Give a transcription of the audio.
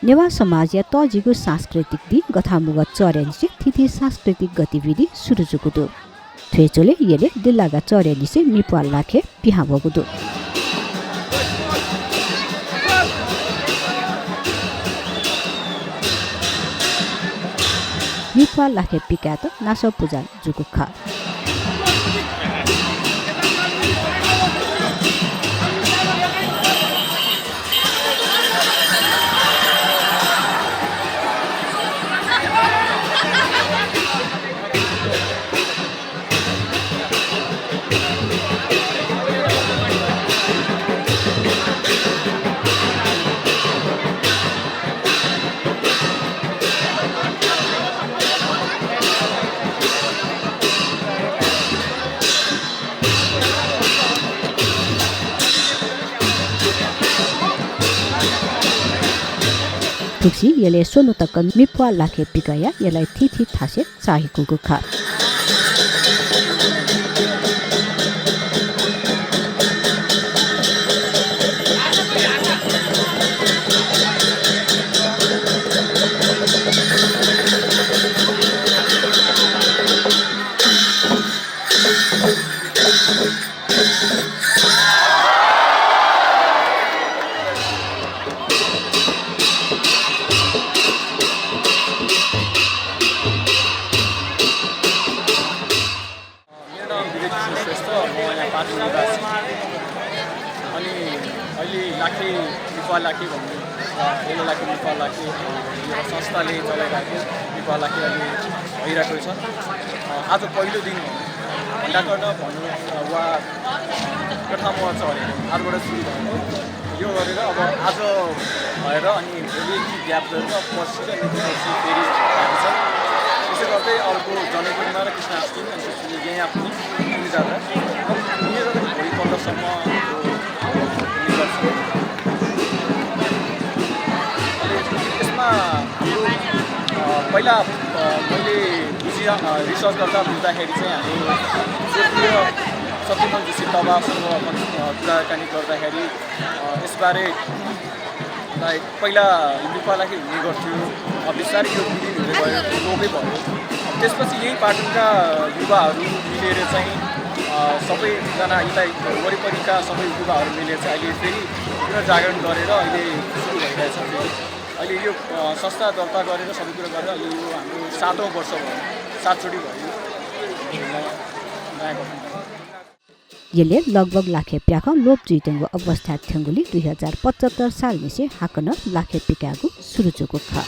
नेवा समाज या तजिगु सांस्कृतिक दि गथामुग चर्यानिसे थिथि सांस्कृतिक गतिविधि सुरु जुगुदु थ्वेचोले येले दिल्लागा चर्यानिसे मिपुवा लाखे पिहा बगुदु मिपुवा लाखे पिकात नासो पूजा जुगुखा तुक्सी येले सोनु तक मिपुवा लाखे पिकाया येलाई थिथि थासे चाहेको गुखा अनि अहिले लाखे मिपुवा लाखे भन्ने येलो लाखे मिपुवा लाखे यो संस्थाले चलाइरहेको मिपुवा लाखे अहिले भइरहेको छ। आज पहिलो दिन भण्डा गर्न भन्नु वा कथामुवा चढेर आजबाट सुरु भएको यो गरेर अब आज भएर अनि भोलि ग्याप गरेर पर्सि र निकोर्सि फेरि भएको छ। त्यसै गर्दै अर्को जनैपूर्णिमा र कृष्णाष्टमी अनि त्यसपछि यहाँ पनि जाँदा उनीहरू भोलि पल्टसम्म यसमा पहिला मैले रिसर्च गर्दा बुझ्दाखेरि चाहिँ हामी क्षेत्रीय शत्रुघ्न जोशी तबासँग कुराकानी गर्दाखेरि यसबारे पहिला मिपुवा लाखे हुने गर्थ्यो, बिस्तारै यो विलिन हुँदै गयो, लोपै भयो। त्यसपछि यही पाटनका युवाहरू मिलेर चाहिँ सबैजना यसलाई वरिपरिका सबै युवाहरू मिलेर चाहिँ अहिले फेरि पुनर्जागरण गरेर अहिले सुरु भइरहेछ। अहिले यो संस्था दर्ता गरेर सबै कुरा गरेर अहिले यो हाम्रो 7औं वर्ष भयो, 7 चोटि भयो नयाँ गठन। येले लगभग लाखे प्याख लोप जुइतेंगो अवस्था थ्यंगुली 2075 साल निसे हाकन लाखे पिकागु सुरु जुगु खा।